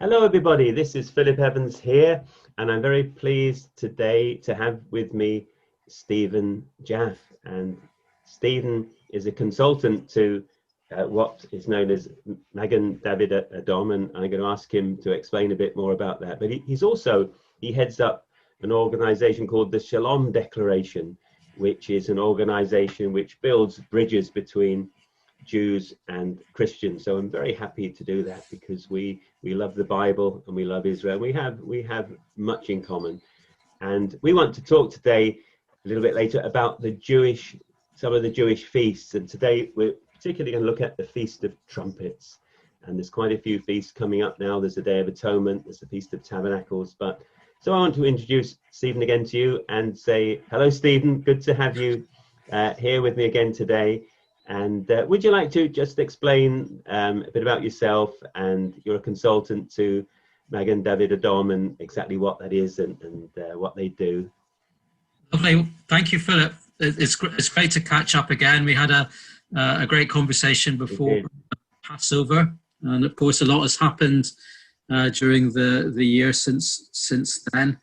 Hello everybody, this is Philip Evans here, and I'm very pleased today to have with me Steven Jaffe. And Steven is a consultant to what is known as Magen David Adom, and I'm going to ask him to explain a bit more about that. But he heads up an organization called the Shalom Declaration, which is an organization which builds bridges between Jews and Christians. So I'm very happy to do that because we love the Bible and we love Israel. We have much in common, and we want to talk today a little bit later about some of the Jewish feasts. And today we're particularly going to look at the Feast of Trumpets. And there's quite a few feasts coming up now. There's the Day of Atonement, there's the Feast of Tabernacles. So I want to introduce Steven again to you and say hello, Steven. Good to have you here with me again today. And would you like to just explain a bit about yourself? And you're a consultant to Magen David Adom and exactly what that is and what they do. Lovely. Thank you, Philip. It's great to catch up again. We had a great conversation before Passover. And of course, a lot has happened during the year since then.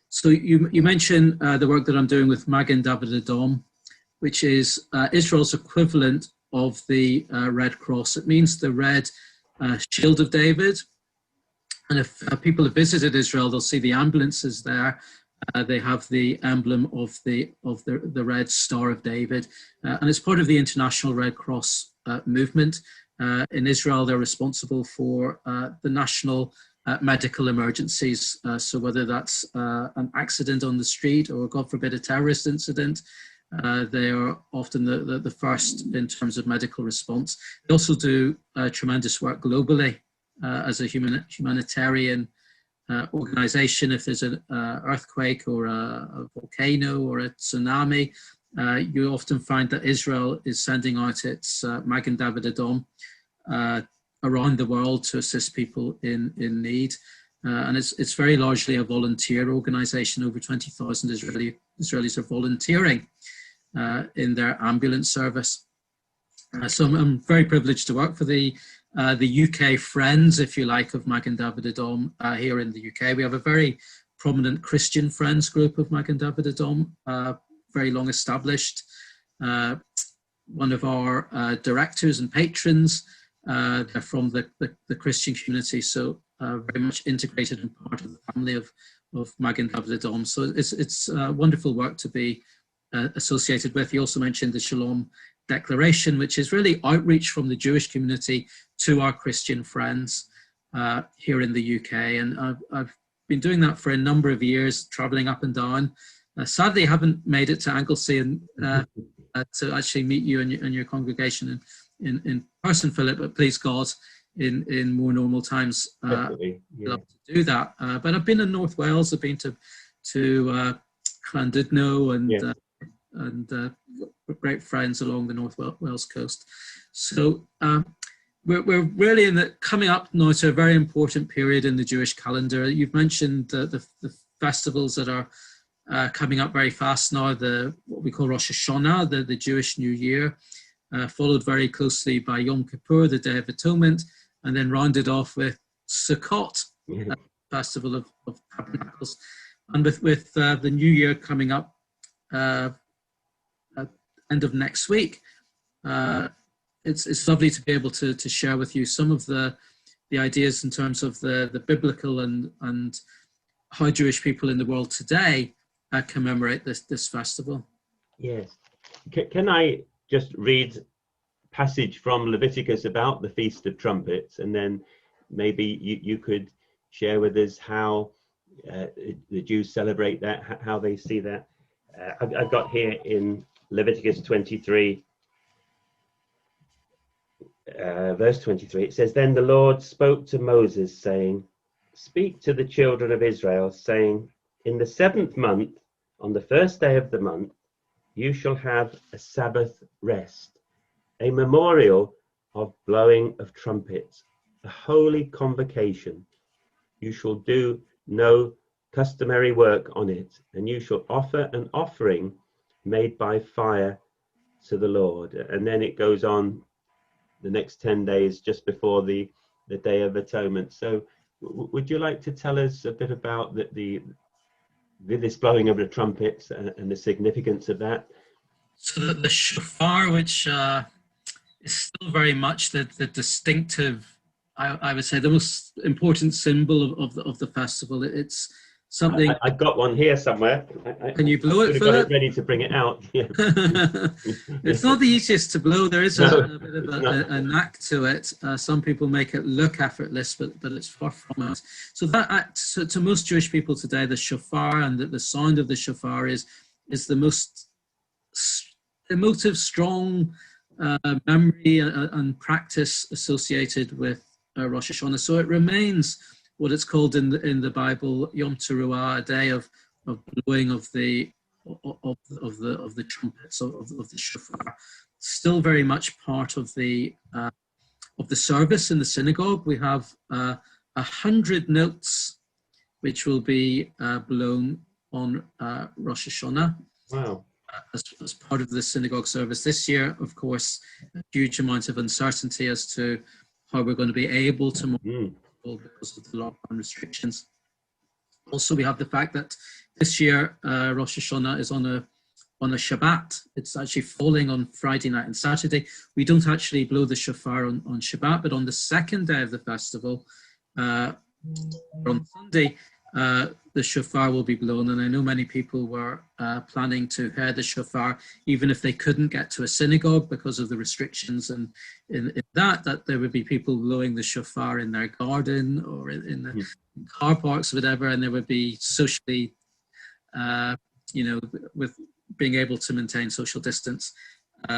So you mentioned the work that I'm doing with Magen David Adom, which is Israel's equivalent of the Red Cross. It means the red shield of David. And if people have visited Israel, they'll see the ambulances there. They have the emblem of the red Star of David. And it's part of the International Red Cross movement. In Israel, they're responsible for the national medical emergencies. So whether that's an accident on the street or, God forbid, a terrorist incident, they are often the first in terms of medical response. They also do tremendous work globally as a humanitarian organization. If there's an earthquake or a volcano or a tsunami, you often find that Israel is sending out its Magen David Adom around the world to assist people in need. And it's very largely a volunteer organization. Over 20,000 Israelis are volunteering in their ambulance service. So I'm very privileged to work for the UK friends, if you like, of Magen David Adom here in the UK. We have a very prominent Christian friends group of Magen David Adom, very long established. One of our directors and patrons, they're from the Christian community, so very much integrated and part of the family of Magen David Adom. So it's wonderful work to be associated with. You also mentioned the Shalom Declaration, which is really outreach from the Jewish community to our Christian friends here in the UK. And I've been doing that for a number of years, traveling up and down. Sadly, I haven't made it to Anglesey and to actually meet you and your congregation in person, Philip, but please God, in more normal times, I'd love to do that. But I've been in North Wales. I've been to Llandudno and great friends along the North Wales coast. So we're really coming up now to a very important period in the Jewish calendar. You've mentioned the festivals that are coming up very fast now, what we call Rosh Hashanah, the Jewish New Year, followed very closely by Yom Kippur, the Day of Atonement, and then rounded off with Sukkot, Festival of Tabernacles. And with the New Year coming up at end of next week, it's lovely to be able to share with you some of the ideas in terms of the biblical and how Jewish people in the world today commemorate this festival. Yes. Can I just read a passage from Leviticus about the Feast of Trumpets, and then maybe you could share with us how the Jews celebrate that, how they see that. I've got here in Leviticus 23, verse 23, it says, "Then the Lord spoke to Moses, saying, Speak to the children of Israel, saying, In the 7th month, on the 1st day of the month, you shall have a Sabbath rest, a memorial of blowing of trumpets, a holy convocation. You shall do no customary work on it, and you shall offer an offering made by fire to the Lord." And then it goes on the next 10 days just before the Day of Atonement. So would you like to tell us a bit about this blowing of the trumpets and the significance of that? So the shofar, which is still very much the distinctive, I would say, the most important symbol of the festival. It's something. I've got one here somewhere. Can you blow it, Philip? Got it ready to bring it out. Yeah. It's not the easiest to blow. There is a bit of a knack to it. Some people make it look effortless, but it's far from it. So to most Jewish people today, the shofar and the sound of the shofar is the most emotive, strong memory and practice associated with Rosh Hashanah. So it remains what it's called in the Bible, Yom Teruah, a day of blowing of the trumpets of the shofar. Still very much part of the service in the synagogue. We have 100 notes which will be blown on Rosh Hashanah. Wow. As part of the synagogue service this year. Of course, a huge amount of uncertainty as to how we're going to be able to because of the lockdown restrictions. Also, we have the fact that this year Rosh Hashanah is on a Shabbat. It's actually falling on Friday night and Saturday. We don't actually blow the shofar on Shabbat, but on the second day of the festival, on Sunday, the shofar will be blown, and I know many people were planning to hear the shofar even if they couldn't get to a synagogue because of the restrictions, and in that there would be people blowing the shofar in their garden or in the car parks or whatever, and there would be socially, with being able to maintain social distance.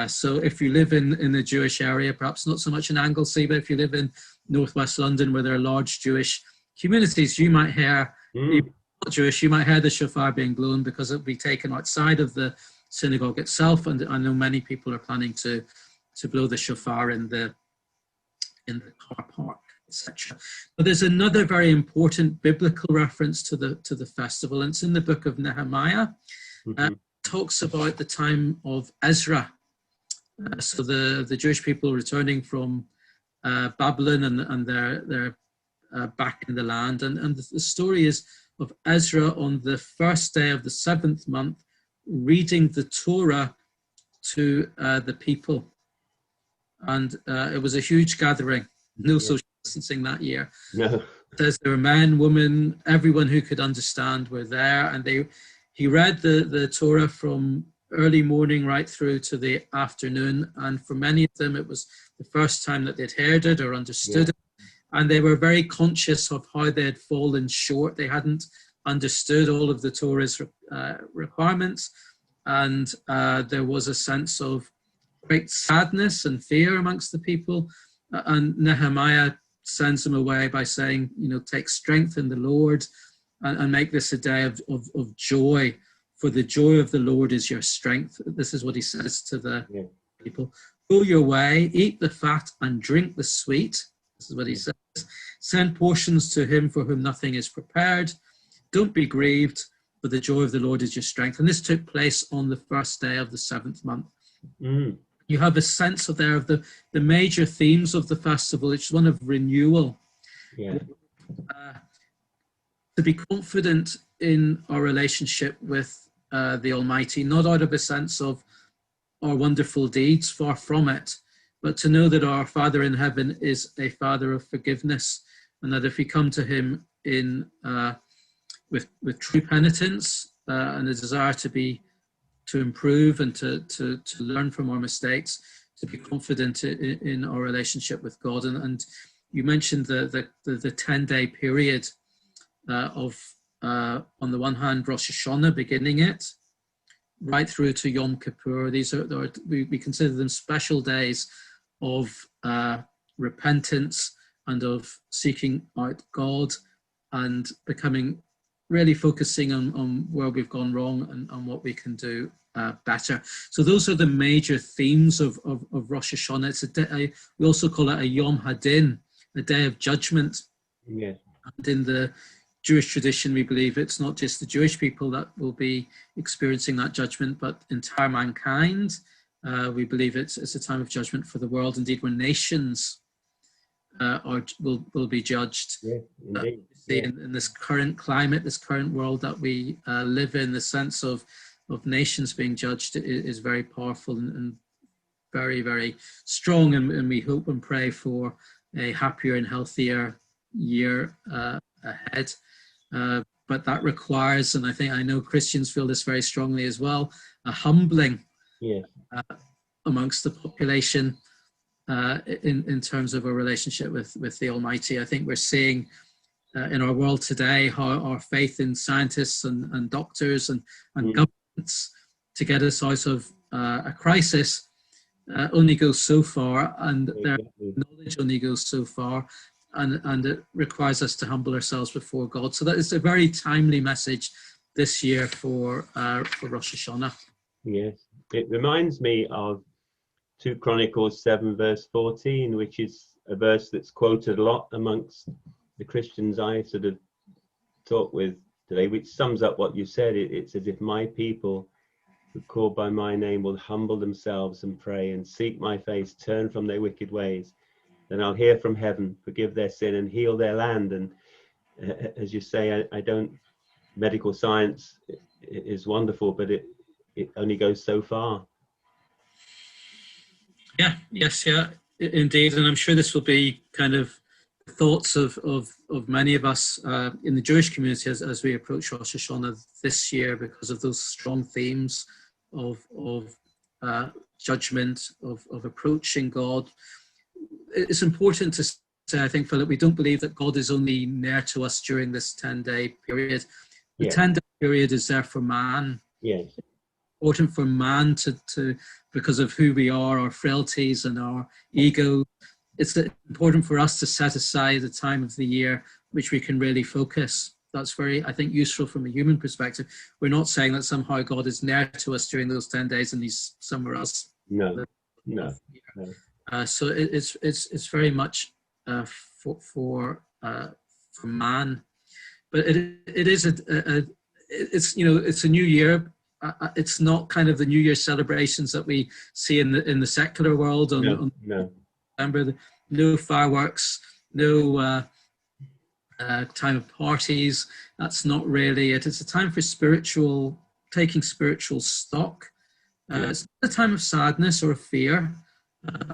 So if you live in the Jewish area, perhaps not so much in Anglesey, but if you live in northwest London where there are large Jewish communities, you might hear, even not Jewish, you might hear the shofar being blown because it will be taken outside of the synagogue itself. And I know many people are planning to blow the shofar in the car park, etc. But there's another very important biblical reference to the festival, and it's in the book of Nehemiah. It talks about the time of Ezra. So the Jewish people returning from Babylon, and they're back in the land, and the story is of Ezra on the first day of the 7th month reading the Torah to the people, and it was a huge gathering. No social distancing that year. No. It says there were men, women, everyone who could understand were there, and he read the Torah from early morning right through to the afternoon, and for many of them it was the first time that they'd heard it or understood it. And they were very conscious of how they had fallen short. They hadn't understood all of the Torah's requirements. And there was a sense of great sadness and fear amongst the people. And Nehemiah sends them away by saying, take strength in the Lord and make this a day of joy. For the joy of the Lord is your strength. This is what he says to the people. Go your way, eat the fat and drink the sweet. This is what he says. Send portions to him for whom nothing is prepared. Don't be grieved, for the joy of the Lord is your strength. And this took place on the first day of the 7th month. You have a sense of the major themes of the festival. It's one of renewal. To be confident in our relationship with the Almighty, not out of a sense of our wonderful deeds, far from it, but to know that our Father in heaven is a Father of forgiveness, and that if we come to him with true penitence and a desire to improve and to learn from our mistakes, to be confident in our relationship with God. And you mentioned the 10-day period of, on the one hand, Rosh Hashanah, beginning it, right through to Yom Kippur. These we consider them special days of repentance and of seeking out God and becoming really focusing on where we've gone wrong and on what we can do better. So those are the major themes of Rosh Hashanah. It's a day, we also call it a Yom Hadin, a day of judgment. Yes. And in the Jewish tradition, we believe it's not just the Jewish people that will be experiencing that judgment, but entire mankind. We believe it's a time of judgment for the world, indeed, where nations will be judged. Yes, indeed. In this current climate, this current world that we live in, the sense of nations being judged is very powerful and very, very strong. And we hope and pray for a happier and healthier year ahead. But that requires, and I know Christians feel this very strongly as well, a humbling amongst the population in terms of a relationship with the Almighty. I think we're seeing in our world today how our faith in scientists and doctors and governments to get us out of a crisis only goes so far, and their knowledge only goes so far, and it requires us to humble ourselves before God. So that is a very timely message this year for Rosh Hashanah. Yes, it reminds me of 2 Chronicles 7 verse 14, which is a verse that's quoted a lot amongst the Christians I sort of talk with today, which sums up what you said. It's as if my people who call by my name will humble themselves and pray and seek my face, turn from their wicked ways. Then I'll hear from heaven, forgive their sin and heal their land. And as you say, I don't, medical science is wonderful, but it only goes so far. Yes, indeed. And I'm sure this will be kind of thoughts of many of us in the Jewish community as we approach Rosh Hashanah this year, because of those strong themes of judgment, of approaching God. It's important to say, I think, Philip, we don't believe that God is only near to us during this 10-day period. The 10-day period is there for man. Yes. Important for man to because of who we are, our frailties and our ego. It's important for us to set aside a time of the year which we can really focus. That's very, I think, useful from a human perspective. We're not saying that somehow God is near to us during those 10 days and he's somewhere else. No. So it's very much for man, but it is it's a new year. It's not kind of the New Year celebrations that we see in the secular world. Remember, no fireworks, no time of parties. That's not really it. It's a time for taking spiritual stock. It's not a time of sadness or fear.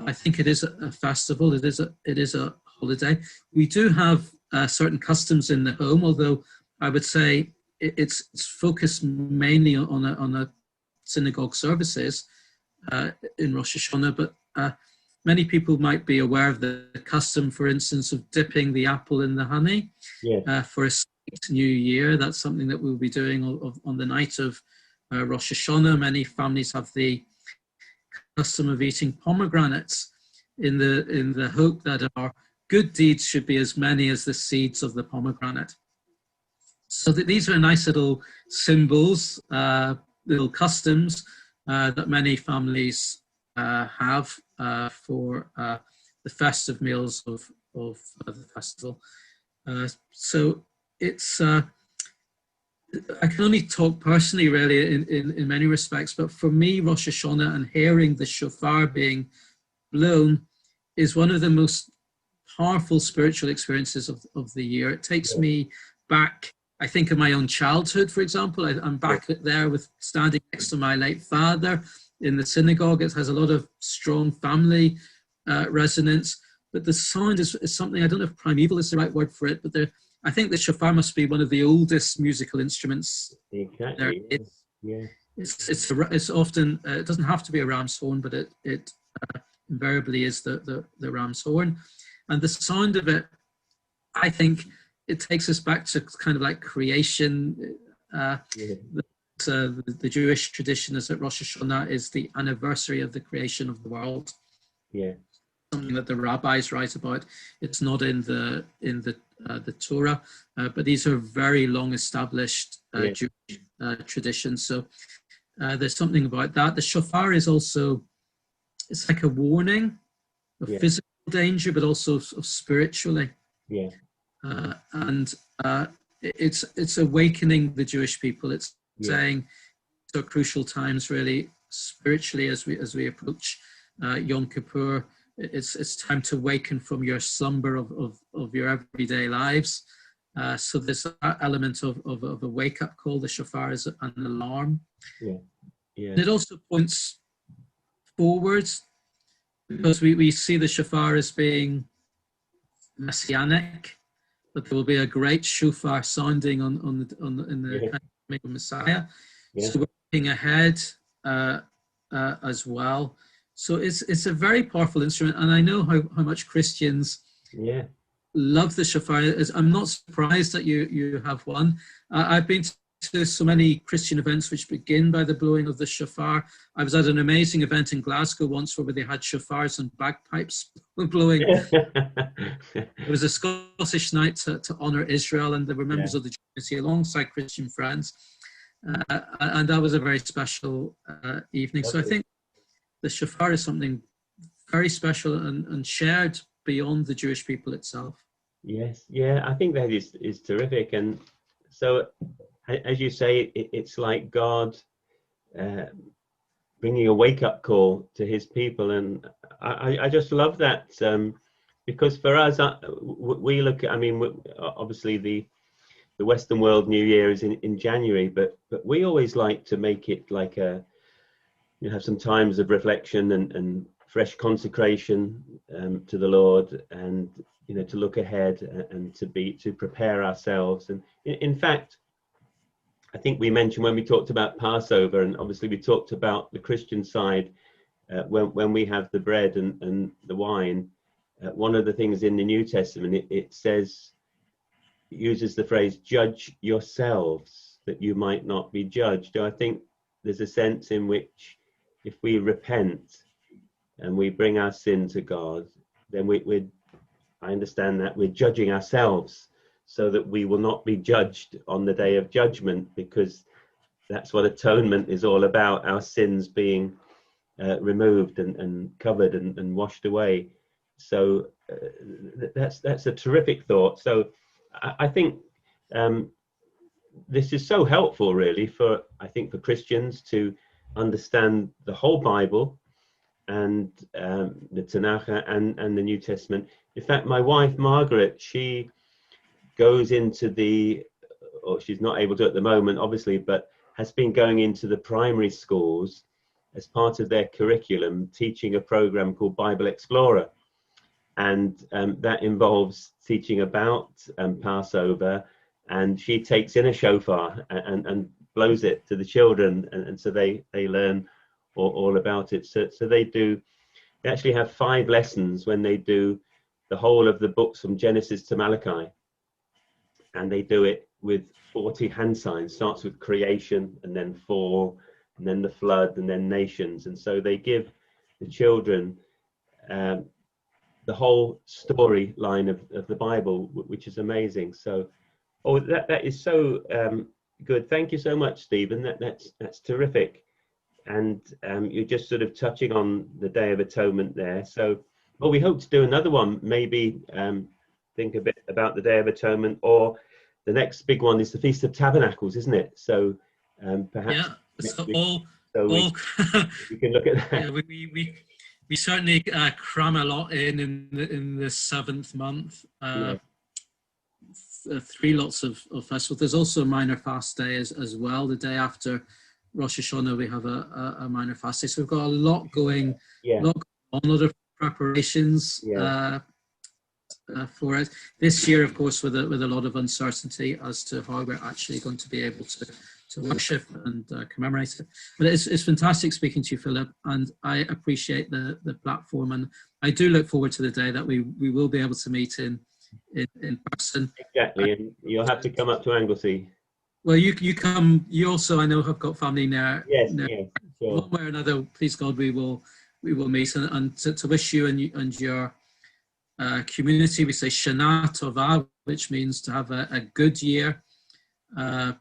I think it is a festival. It is a holiday. We do have certain customs in the home, although I would say it's focused mainly on a synagogue services in Rosh Hashanah. But many people might be aware of the custom, for instance, of dipping the apple in the honey for a sweet new year. That's something that we'll be doing on the night of Rosh Hashanah. Many families have the custom of eating pomegranates in the hope that our good deeds should be as many as the seeds of the pomegranate. So these are nice little symbols, little customs that many families have for the festive meals of the festival. So it's I can only talk personally, really, in many respects, but for me, Rosh Hashanah and hearing the shofar being blown is one of the most powerful spiritual experiences of the year. It takes me back, I think, of my own childhood, for example. I'm back there with standing next to my late father in the synagogue. It has a lot of strong family resonance, but the sound is something, I don't know if primeval is the right word for it, but I think the shofar must be one of the oldest musical instruments there is. Yeah. It's often, it doesn't have to be a ram's horn, but it invariably is the ram's horn. And the sound of it, I think it takes us back to kind of like creation. The Jewish tradition is that Rosh Hashanah is the anniversary of the creation of the world. Yeah. something that the rabbis write about. It's not in the Torah, but these are very long established Jewish traditions. So there's something about that. The shofar is also, it's like a warning of physical danger, but also of spiritually. Yeah. And it's awakening the Jewish people. It's saying, so crucial times really spiritually as we approach Yom Kippur. It's time to waken from your slumber of your everyday lives. So there's that element of a wake-up call. The shofar is an alarm. Yeah. And it also points forwards, because we see the shofar as being messianic, but there will be a great shofar sounding in the coming of Messiah. So we're looking ahead as well. So it's a very powerful instrument, and I know how much Christians love the shofar. I'm not surprised that you have one. I've been to so many Christian events which begin by the blowing of the shofar. I was at an amazing event in Glasgow once where they had shofars and bagpipes blowing. It was a Scottish night to honour Israel, and there were members of the community alongside Christian friends. And that was a very special evening. So I think the shofar is something very special and shared beyond the Jewish people itself. Yes, I think that is terrific. And so, as you say, it's like God bringing a wake-up call to his people. And I just love that, because for us, we look at, I mean, obviously the Western world New Year is in January, but we always like to make it like have some times of reflection and fresh consecration to the Lord, and to look ahead and to prepare ourselves. And in fact, I think we mentioned when we talked about Passover, and obviously we talked about the Christian side, when we have the bread and the wine, one of the things in the New Testament, it uses the phrase, judge yourselves that you might not be judged. I think there's a sense in which if we repent and we bring our sin to God, then I understand that we're judging ourselves so that we will not be judged on the day of judgment, because that's what atonement is all about, our sins being removed and covered and washed away. So that's a terrific thought. So I think this is so helpful really for Christians to understand the whole Bible and the Tanakh and the New Testament. In fact, my wife Margaret, she goes into or she's not able to at the moment obviously, but has been going into the primary schools as part of their curriculum, teaching a program called Bible Explorer. And that involves teaching about Passover, and she takes in a shofar and blows it to the children, and so they learn all about it. So they actually have 5 lessons when they do the whole of the books from Genesis to Malachi, and they do it with 40 hand signs. Starts with creation, and then fall, and then the flood, and then nations. And so they give the children the whole storyline of the Bible, which is amazing. So, that is so good. Thank you so much, Stephen. That's terrific. And you're just sort of touching on the Day of Atonement there. So, we hope to do another one. Maybe think a bit about the Day of Atonement, or the next big one is the Feast of Tabernacles, isn't it? So perhaps we can look at that. Yeah, we certainly cram a lot in the 7th month. 3 lots of festivals. There's also a minor fast day as well. The day after Rosh Hashanah, we have a minor fast day. So we've got a lot going on, a lot of preparations for it. This year, of course, with a lot of uncertainty as to how we're actually going to be able to worship and commemorate it. But it's fantastic speaking to you, Philip, and I appreciate the platform, and I do look forward to the day that we will be able to meet in person. Exactly, and you'll have to come up to Anglesey. Well, you come. You also, I know, have got family there. Yes, sure. One way or another, please God, we will we will meet. And to wish you and your community, we say Shana Tova, which means to have a good year.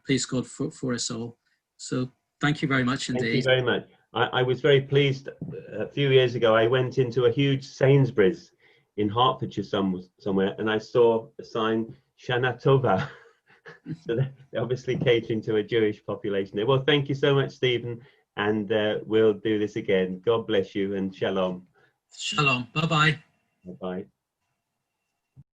Please God for us all. So thank you very much indeed. Thank you very much. I was very pleased. A few years ago, I went into a huge Sainsbury's in Hertfordshire somewhere, and I saw a sign, Shana Tova. So they're obviously catering to a Jewish population there. Well, thank you so much, Stephen, and we'll do this again. God bless you, and shalom. Shalom. Bye-bye. Bye-bye.